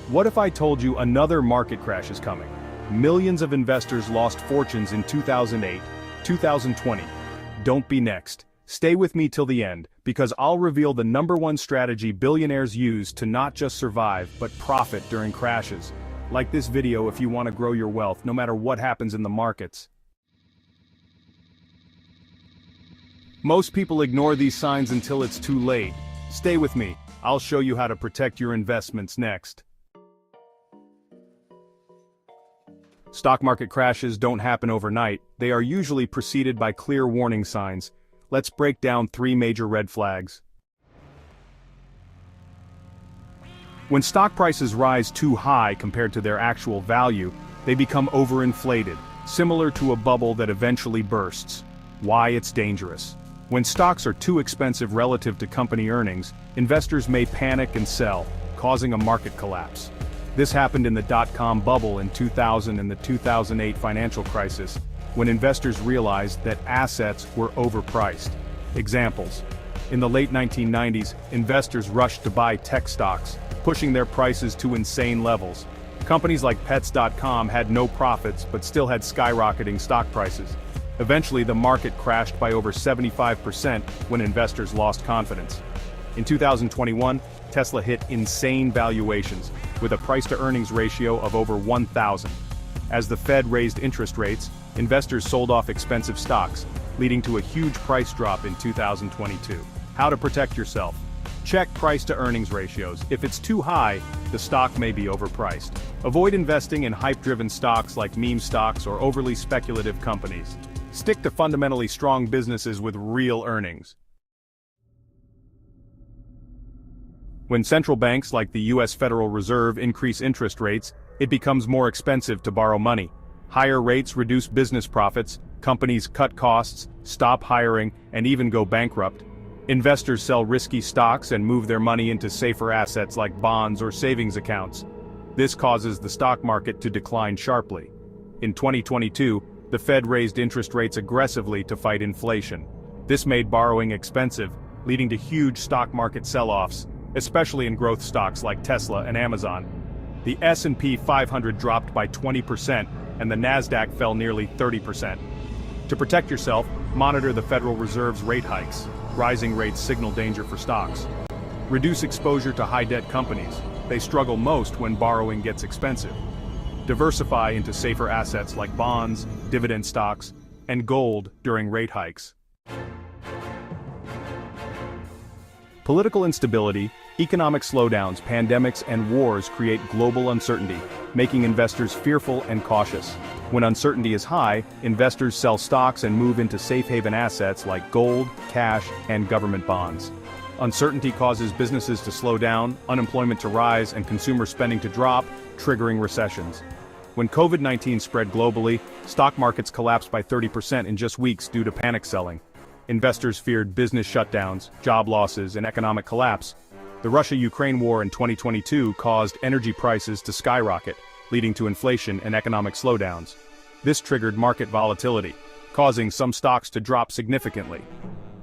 What if I told you another market crash is coming? Millions of investors lost fortunes in 2008, 2020. Don't be next. Stay with me till the end, because I'll reveal the #1 strategy billionaires use to not just survive, but profit during crashes. Like this video if you want to grow your wealth, no matter what happens in the markets. Most people ignore these signs until it's too late. Stay with me. I'll show you how to protect your investments next. Stock market crashes don't happen overnight. They are usually preceded by clear warning signs. Let's break down 3 major red flags. When stock prices rise too high compared to their actual value, they become overinflated, similar to a bubble that eventually bursts. Why it's dangerous. When stocks are too expensive relative to company earnings, investors may panic and sell, causing a market collapse. This happened in the dot-com bubble in 2000 and the 2008 financial crisis, when investors realized that assets were overpriced. Examples. In the late 1990s, investors rushed to buy tech stocks, pushing their prices to insane levels. Companies like Pets.com had no profits but still had skyrocketing stock prices. Eventually, the market crashed by over 75% when investors lost confidence. In 2021, Tesla hit insane valuations, with a price-to-earnings ratio of over 1,000. As the Fed raised interest rates, investors sold off expensive stocks, leading to a huge price drop in 2022. How to protect yourself. Check price-to-earnings ratios. If it's too high, the stock may be overpriced. Avoid investing in hype-driven stocks like meme stocks or overly speculative companies. Stick to fundamentally strong businesses with real earnings. When central banks like the US Federal Reserve increase interest rates, it becomes more expensive to borrow money. Higher rates reduce business profits, companies cut costs, stop hiring, and even go bankrupt. Investors sell risky stocks and move their money into safer assets like bonds or savings accounts. This causes the stock market to decline sharply. In 2022, the Fed raised interest rates aggressively to fight inflation. This made borrowing expensive, leading to huge stock market sell-offs, especially in growth stocks like Tesla and Amazon. The S&P 500 dropped by 20%, and the Nasdaq fell nearly 30%. To protect yourself, monitor the Federal Reserve's rate hikes. Rising rates signal danger for stocks. Reduce exposure to high-debt companies. They struggle most when borrowing gets expensive. Diversify into safer assets like bonds, dividend stocks, and gold during rate hikes. Political instability, economic slowdowns, pandemics, and wars create global uncertainty, making investors fearful and cautious. When uncertainty is high, investors sell stocks and move into safe haven assets like gold, cash, and government bonds. Uncertainty causes businesses to slow down, unemployment to rise, and consumer spending to drop, triggering recessions. When COVID-19 spread globally, stock markets collapsed by 30% in just weeks due to panic selling. Investors feared business shutdowns, job losses, and economic collapse. The Russia-Ukraine war in 2022 caused energy prices to skyrocket, leading to inflation and economic slowdowns. This triggered market volatility, causing some stocks to drop significantly.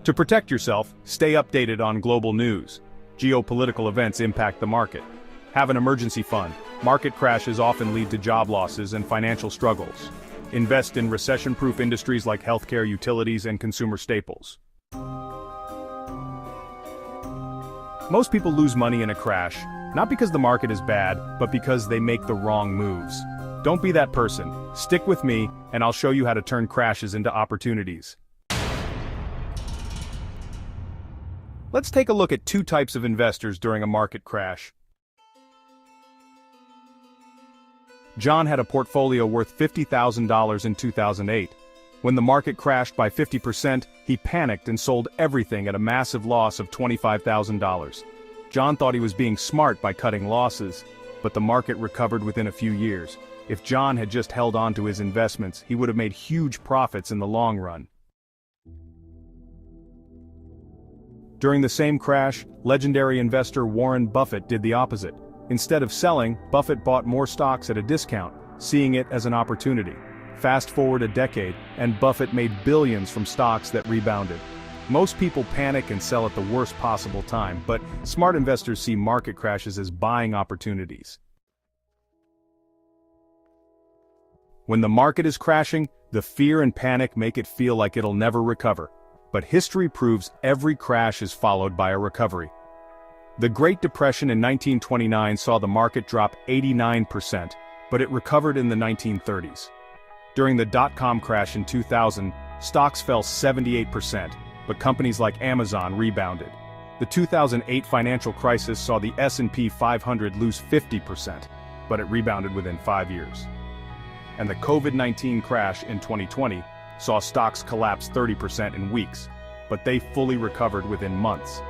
To protect yourself, stay updated on global news. Geopolitical events impact the market. Have an emergency fund. Market crashes often lead to job losses and financial struggles. Invest in recession-proof industries like healthcare, utilities, and consumer staples. Most people lose money in a crash, not because the market is bad, but because they make the wrong moves. Don't be that person. Stick with me, and I'll show you how to turn crashes into opportunities. Let's take a look at 2 types of investors during a market crash. John had a portfolio worth $50,000 in 2008. When the market crashed by 50%, he panicked and sold everything at a massive loss of $25,000. John thought he was being smart by cutting losses, but the market recovered within a few years. If John had just held on to his investments, he would have made huge profits in the long run. During the same crash, legendary investor Warren Buffett did the opposite. Instead of selling, Buffett bought more stocks at a discount, seeing it as an opportunity. Fast forward a decade, and Buffett made billions from stocks that rebounded. Most people panic and sell at the worst possible time, but smart investors see market crashes as buying opportunities. When the market is crashing, the fear and panic make it feel like it'll never recover. But history proves every crash is followed by a recovery. The Great Depression in 1929 saw the market drop 89%, but it recovered in the 1930s. During the dot-com crash in 2000, stocks fell 78%, but companies like Amazon rebounded. The 2008 financial crisis saw the S&P 500 lose 50%, but it rebounded within 5 years. And the COVID-19 crash in 2020 saw stocks collapse 30% in weeks, but they fully recovered within months.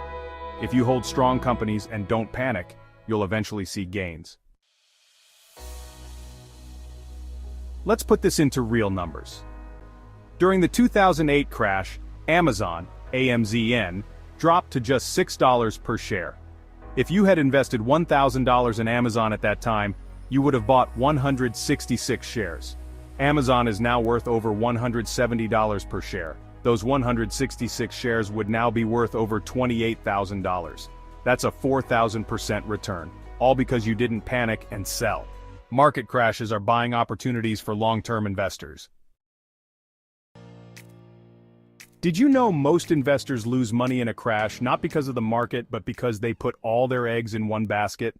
If you hold strong companies and don't panic, you'll eventually see gains. Let's put this into real numbers. During the 2008 crash, Amazon, AMZN, dropped to just $6 per share. If you had invested $1,000 in Amazon at that time, you would have bought 166 shares. Amazon is now worth over $170 per share. Those 166 shares would now be worth over $28,000. That's a 4,000% return, all because you didn't panic and sell. Market crashes are buying opportunities for long-term investors. Did you know most investors lose money in a crash not because of the market but because they put all their eggs in one basket?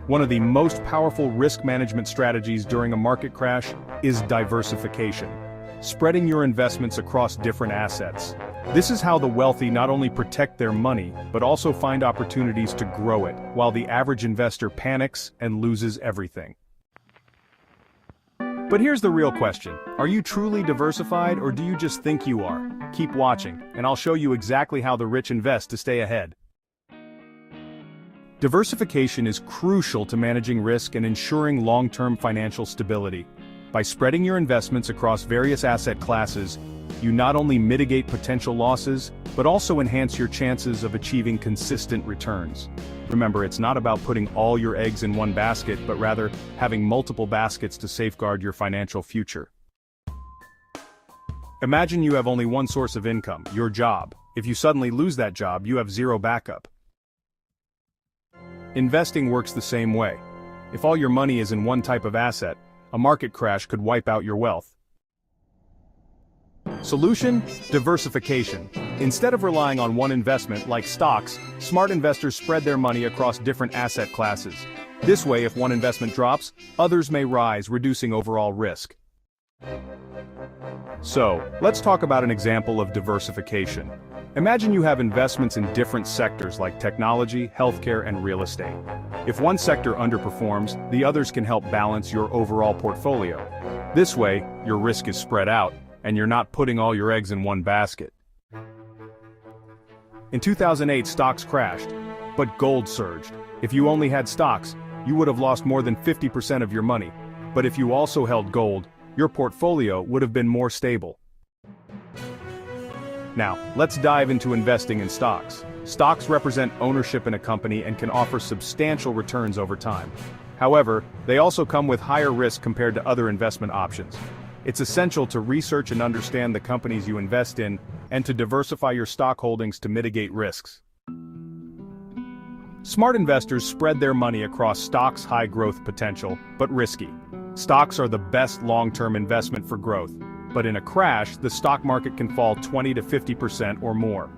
One of the most powerful risk management strategies during a market crash is diversification, spreading your investments across different assets. This is how the wealthy not only protect their money, but also find opportunities to grow it, while the average investor panics and loses everything. But here's the real question. Are you truly diversified, or do you just think you are? Keep watching, and I'll show you exactly how the rich invest to stay ahead. Diversification is crucial to managing risk and ensuring long-term financial stability. By spreading your investments across various asset classes, you not only mitigate potential losses, but also enhance your chances of achieving consistent returns. Remember, it's not about putting all your eggs in one basket, but rather having multiple baskets to safeguard your financial future. Imagine you have only one source of income, your job. If you suddenly lose that job, you have zero backup. Investing works the same way. If all your money is in one type of asset, a market crash could wipe out your wealth. Solution: diversification. Instead of relying on one investment like stocks, smart investors spread their money across different asset classes. This way, if one investment drops, others may rise, reducing overall risk. So, let's talk about an example of diversification. Imagine you have investments in different sectors like technology, healthcare, and real estate. If one sector underperforms, the others can help balance your overall portfolio. This way, your risk is spread out, and you're not putting all your eggs in one basket. In 2008, stocks crashed, but gold surged. If you only had stocks, you would have lost more than 50% of your money. But if you also held gold, your portfolio would have been more stable. Now, let's dive into investing in stocks. Stocks represent ownership in a company and can offer substantial returns over time. However, they also come with higher risk compared to other investment options. It's essential to research and understand the companies you invest in, and to diversify your stock holdings to mitigate risks. Smart investors spread their money across stocks' high growth potential, but risky. Stocks are the best long-term investment for growth, but in a crash, the stock market can fall 20 to 50% or more.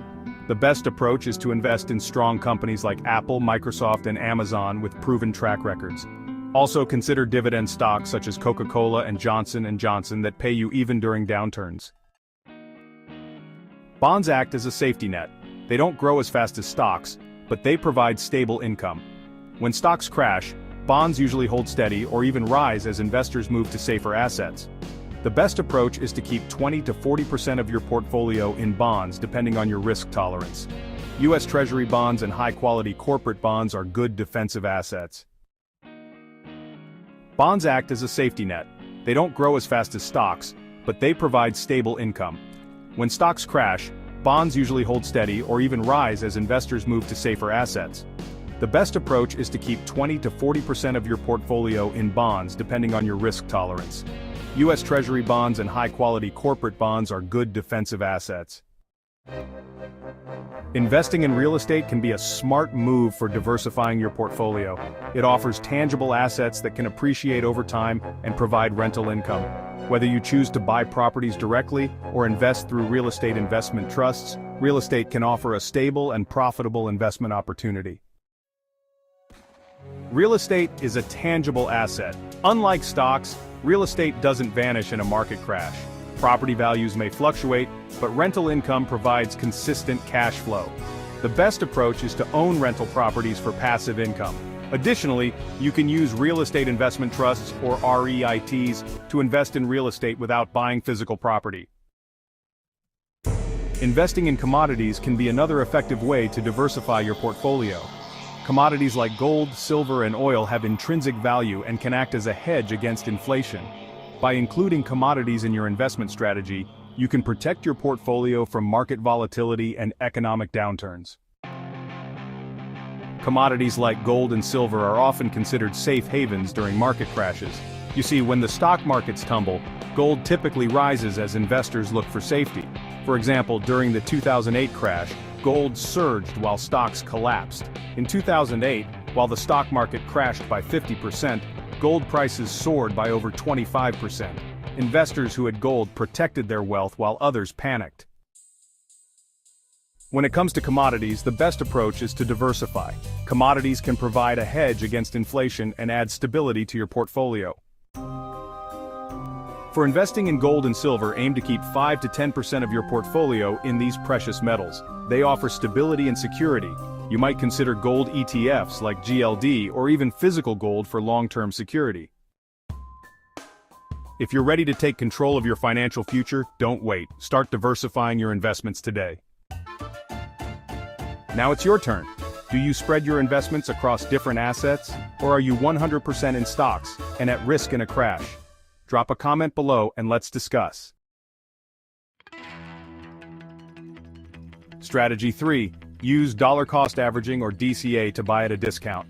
The best approach is to invest in strong companies like Apple, Microsoft, and Amazon with proven track records. Also consider dividend stocks such as Coca-Cola and Johnson & Johnson that pay you even during downturns. Bonds act as a safety net. They don't grow as fast as stocks, but they provide stable income. When stocks crash, bonds usually hold steady or even rise as investors move to safer assets. The best approach is to keep 20 to 40% of your portfolio in bonds depending on your risk tolerance. U.S. Treasury bonds and high-quality corporate bonds are good defensive assets. Bonds act as a safety net. They don't grow as fast as stocks, but they provide stable income. When stocks crash, bonds usually hold steady or even rise as investors move to safer assets. The best approach is to keep 20 to 40% of your portfolio in bonds depending on your risk tolerance. U.S. Treasury bonds and high-quality corporate bonds are good defensive assets. Investing in real estate can be a smart move for diversifying your portfolio. It offers tangible assets that can appreciate over time and provide rental income. Whether you choose to buy properties directly or invest through real estate investment trusts, real estate can offer a stable and profitable investment opportunity. Real estate is a tangible asset. Unlike stocks, real estate doesn't vanish in a market crash. Property values may fluctuate, but rental income provides consistent cash flow. The best approach is to own rental properties for passive income. Additionally, you can use real estate investment trusts or REITs to invest in real estate without buying physical property. Investing in commodities can be another effective way to diversify your portfolio. Commodities like gold, silver, and oil have intrinsic value and can act as a hedge against inflation. By including commodities in your investment strategy, you can protect your portfolio from market volatility and economic downturns. Commodities like gold and silver are often considered safe havens during market crashes. You see, when the stock markets tumble, gold typically rises as investors look for safety. For example, during the 2008 crash, gold surged while stocks collapsed. In 2008, while the stock market crashed by 50%, gold prices soared by over 25%. Investors who had gold protected their wealth while others panicked. When it comes to commodities, the best approach is to diversify. Commodities can provide a hedge against inflation and add stability to your portfolio. For investing in gold and silver, aim to keep 5 to 10% of your portfolio in these precious metals. They offer stability and security. You might consider gold ETFs like GLD or even physical gold for long-term security. If you're ready to take control of your financial future, don't wait. Start diversifying your investments today. Now it's your turn. Do you spread your investments across different assets, or are you 100% in stocks and at risk in a crash? Drop a comment below and let's discuss. Strategy 3. Use dollar cost averaging or DCA to buy at a discount.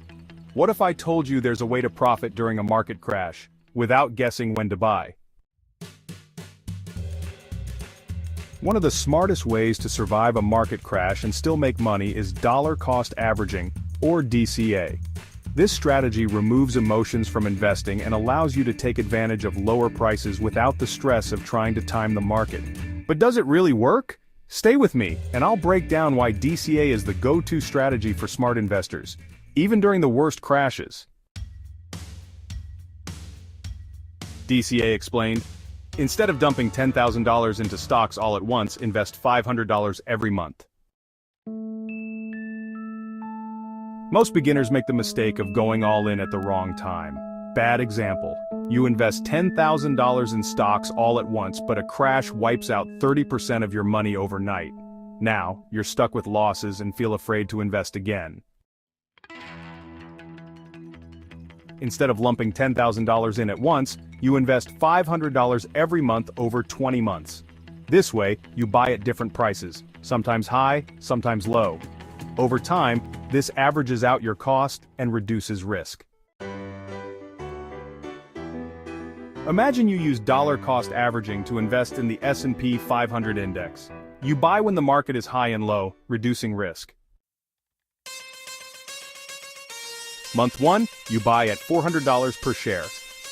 What if I told you there's a way to profit during a market crash, without guessing when to buy? One of the smartest ways to survive a market crash and still make money is dollar cost averaging, or DCA. This strategy removes emotions from investing and allows you to take advantage of lower prices without the stress of trying to time the market. But does it really work? Stay with me, and I'll break down why DCA is the go-to strategy for smart investors, even during the worst crashes. DCA explained, instead of dumping $10,000 into stocks all at once, invest $500 every month. Most beginners make the mistake of going all in at the wrong time. Bad example. You invest $10,000 in stocks all at once, but a crash wipes out 30% of your money overnight. Now, you're stuck with losses and feel afraid to invest again. Instead of lumping $10,000 in at once, you invest $500 every month over 20 months. This way, you buy at different prices, sometimes high, sometimes low. Over time, this averages out your cost and reduces risk. Imagine you use dollar cost averaging to invest in the S&P 500 index. You buy when the market is high and low, reducing risk. Month 1, you buy at $400 per share.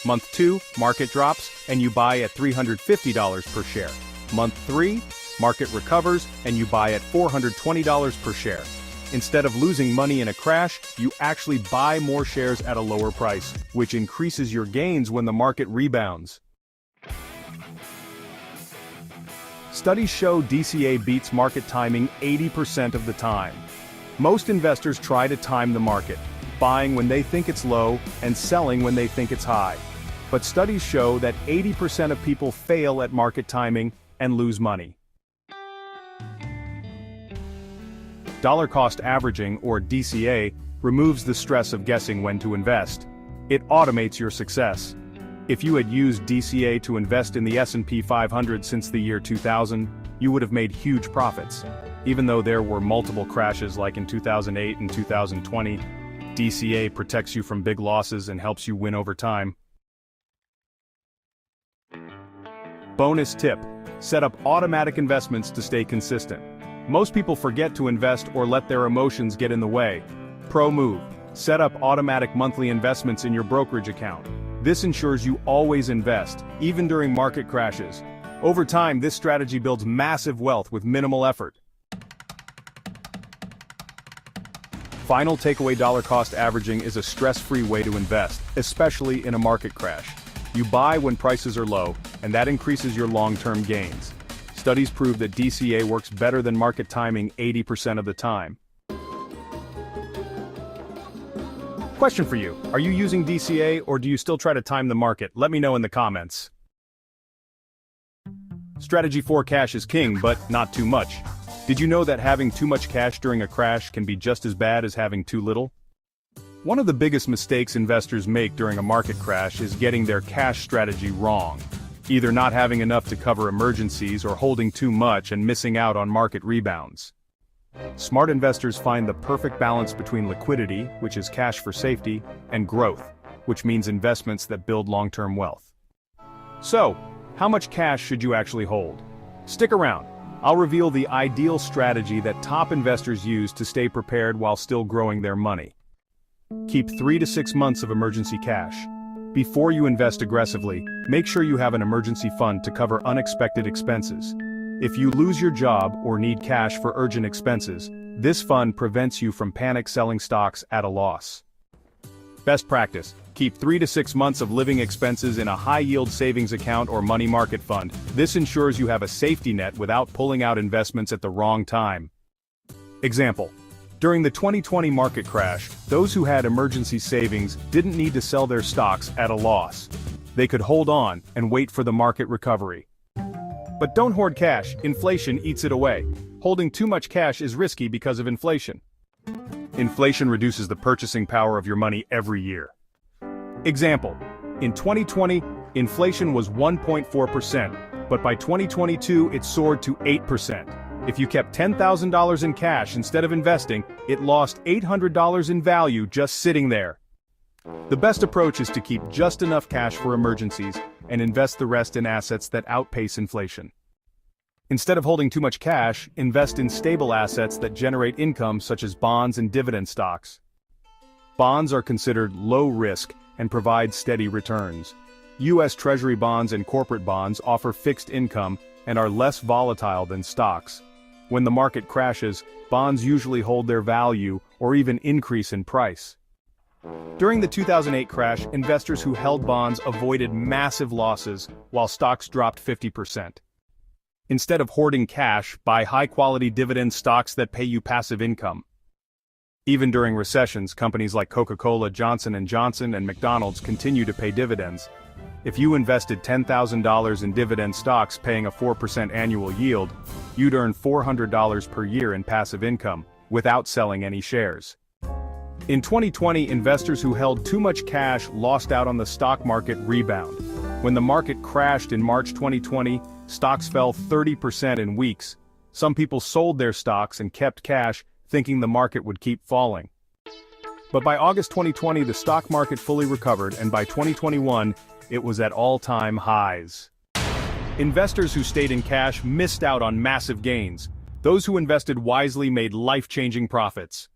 Month 2, market drops, and you buy at $350 per share. Month 3, market recovers, and you buy at $420 per share. Instead of losing money in a crash, you actually buy more shares at a lower price, which increases your gains when the market rebounds. Studies show DCA beats market timing 80% of the time. Most investors try to time the market, buying when they think it's low and selling when they think it's high. But studies show that 80% of people fail at market timing and lose money. Dollar cost averaging, or DCA, removes the stress of guessing when to invest. It automates your success. If you had used DCA to invest in the S&P 500 since the year 2000, you would have made huge profits. Even though there were multiple crashes like in 2008 and 2020, DCA protects you from big losses and helps you win over time. Bonus tip: set up automatic investments to stay consistent. Most people forget to invest or let their emotions get in the way. Pro move. Set up automatic monthly investments in your brokerage account. This ensures you always invest, even during market crashes. Over time, this strategy builds massive wealth with minimal effort. Final takeaway: dollar cost averaging is a stress-free way to invest, especially in a market crash. You buy when prices are low, and that increases your long-term gains. Studies prove that DCA works better than market timing 80% of the time. Question for you: are you using DCA or do you still try to time the market? Let me know in the comments. Strategy 4: cash is king, but not too much. Did you know that having too much cash during a crash can be just as bad as having too little? One of the biggest mistakes investors make during a market crash is getting their cash strategy wrong. Either not having enough to cover emergencies or holding too much and missing out on market rebounds. Smart investors find the perfect balance between liquidity, which is cash for safety, and growth, which means investments that build long-term wealth. So, how much cash should you actually hold? Stick around. I'll reveal the ideal strategy that top investors use to stay prepared while still growing their money. Keep 3 to 6 months of emergency cash. Before you invest aggressively, make sure you have an emergency fund to cover unexpected expenses. If you lose your job or need cash for urgent expenses, this fund prevents you from panic selling stocks at a loss. Best practice: keep 3 to 6 months of living expenses in a high-yield savings account or money market fund. This ensures you have a safety net without pulling out investments at the wrong time. Example: during the 2020 market crash, those who had emergency savings didn't need to sell their stocks at a loss. They could hold on and wait for the market recovery. But don't hoard cash, inflation eats it away. Holding too much cash is risky because of inflation. Inflation reduces the purchasing power of your money every year. Example: in 2020, inflation was 1.4%, but by 2022 it soared to 8%. If you kept $10,000 in cash instead of investing, it lost $800 in value just sitting there. The best approach is to keep just enough cash for emergencies and invest the rest in assets that outpace inflation. Instead of holding too much cash, invest in stable assets that generate income such as bonds and dividend stocks. Bonds are considered low risk and provide steady returns. U.S. Treasury bonds and corporate bonds offer fixed income and are less volatile than stocks. When the market crashes, bonds usually hold their value or even increase in price. During the 2008 crash, investors who held bonds avoided massive losses while stocks dropped 50%. Instead of hoarding cash, buy high-quality dividend stocks that pay you passive income. Even during recessions, companies like Coca-Cola, Johnson & Johnson, and McDonald's continue to pay dividends. If you invested $10,000 in dividend stocks paying a 4% annual yield, you'd earn $400 per year in passive income, without selling any shares. In 2020, investors who held too much cash lost out on the stock market rebound. When the market crashed in March 2020, stocks fell 30% in weeks. Some people sold their stocks and kept cash, thinking the market would keep falling. But by August 2020, the stock market fully recovered, and by 2021, it was at all-time highs. Investors who stayed in cash missed out on massive gains. Those who invested wisely made life-changing profits.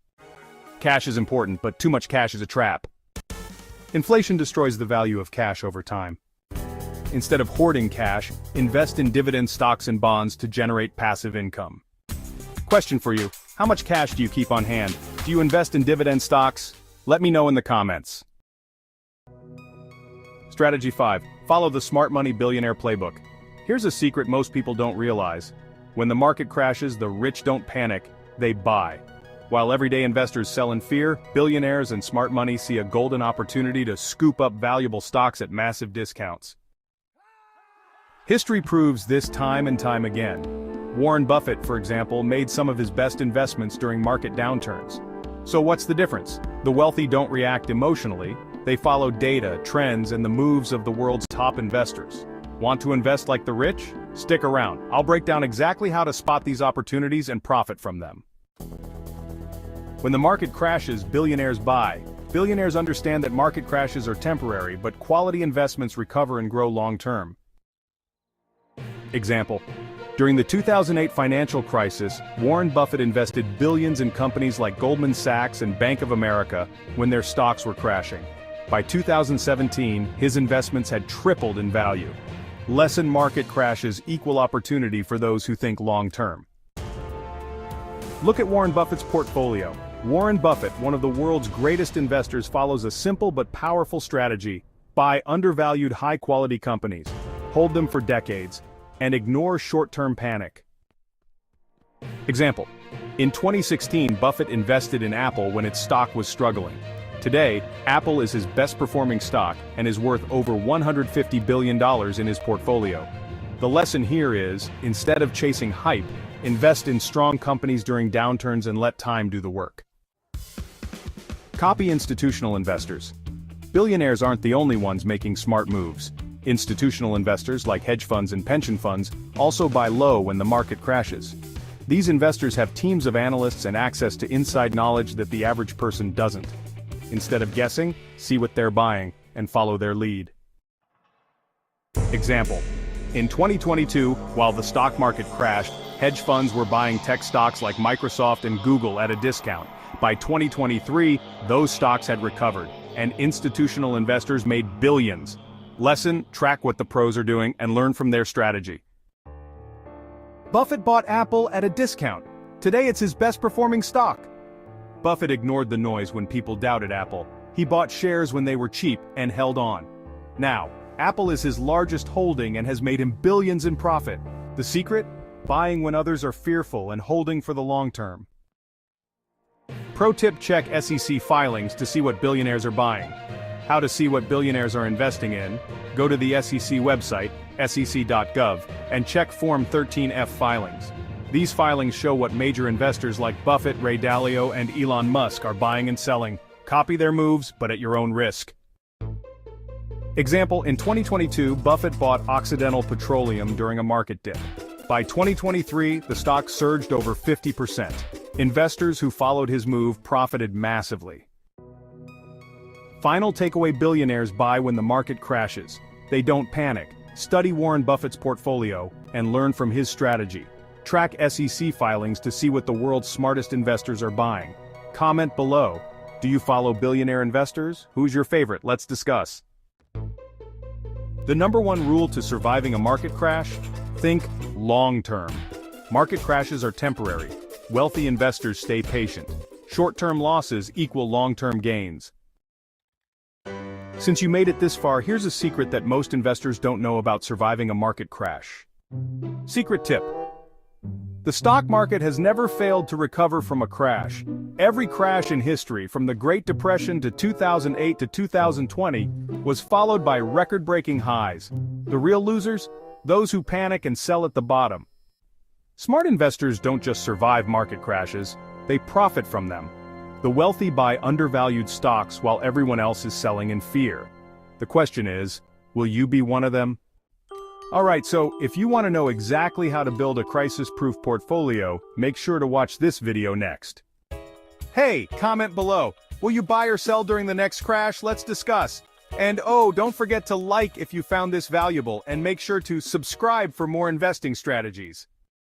Cash is important, but too much cash is a trap. Inflation destroys the value of cash over time. Instead of hoarding cash, invest in dividend stocks and bonds to generate passive income. Question for you: how much cash do you keep on hand? Do you invest in dividend stocks? Let me know in the comments. Strategy 5. Follow the Smart Money Billionaire Playbook. Here's a secret most people don't realize. When the market crashes, the rich don't panic, they buy. While everyday investors sell in fear, billionaires and smart money see a golden opportunity to scoop up valuable stocks at massive discounts. History proves this time and time again. Warren Buffett, for example, made some of his best investments during market downturns. So what's the difference? The wealthy don't react emotionally, they follow data, trends, and the moves of the world's top investors. Want to invest like the rich? Stick around. I'll break down exactly how to spot these opportunities and profit from them. When the market crashes, billionaires buy. Billionaires understand that market crashes are temporary, but quality investments recover and grow long-term. Example: During the 2008 financial crisis, Warren Buffett invested billions in companies like Goldman Sachs and Bank of America when their stocks were crashing. By 2017, his investments had tripled in value. Lesson: market crashes equal opportunity for those who think long-term. Look at Warren Buffett's portfolio. Warren Buffett, one of the world's greatest investors, follows a simple but powerful strategy: buy undervalued high-quality companies, hold them for decades, and ignore short-term panic. Example: in 2016, Buffett invested in Apple when its stock was struggling. Today, Apple is his best-performing stock and is worth over $150 billion in his portfolio. The lesson here is, instead of chasing hype, invest in strong companies during downturns and let time do the work. Copy institutional investors. Billionaires aren't the only ones making smart moves. Institutional investors like hedge funds and pension funds also buy low when the market crashes. These investors have teams of analysts and access to inside knowledge that the average person doesn't. Instead of guessing, see what they're buying and follow their lead. Example: in 2022, while the stock market crashed, hedge funds were buying tech stocks like Microsoft and Google at a discount. By 2023, those stocks had recovered, and institutional investors made billions. Lesson: track what the pros are doing and learn from their strategy. Buffett bought Apple at a discount. Today it's his best-performing stock. Buffett ignored the noise when people doubted Apple. He bought shares when they were cheap and held on. Now, Apple is his largest holding and has made him billions in profit. The secret? Buying when others are fearful and holding for the long term. Pro tip: check SEC filings to see what billionaires are buying. How to see what billionaires are investing in? Go to the SEC website, sec.gov, and check Form 13F filings. These filings show what major investors like Buffett, Ray Dalio, and Elon Musk are buying and selling. Copy their moves, but at your own risk. Example: in 2022, Buffett bought Occidental Petroleum during a market dip. By 2023, the stock surged over 50%. Investors who followed his move profited massively. Final takeaway: billionaires buy when the market crashes. They don't panic. Study Warren Buffett's portfolio and learn from his strategy. Track SEC filings to see what the world's smartest investors are buying. Comment below. Do you follow billionaire investors? Who's your favorite? Let's discuss. The number one rule to surviving a market crash? Think long-term. Market crashes are temporary. Wealthy investors stay patient. Short-term losses equal long-term gains. Since you made it this far, here's a secret that most investors don't know about surviving a market crash. Secret tip: the stock market has never failed to recover from a crash. Every crash in history, from the Great Depression to 2008 to 2020, was followed by record-breaking highs. The real losers? Those who panic and sell at the bottom. Smart investors don't just survive market crashes, they profit from them. The wealthy buy undervalued stocks while everyone else is selling in fear. The question is, will you be one of them? Alright, so if you want to know exactly how to build a crisis-proof portfolio, make sure to watch this video next. Hey, comment below. Will you buy or sell during the next crash? Let's discuss. And oh, don't forget to like if you found this valuable, and make sure to subscribe for more investing strategies.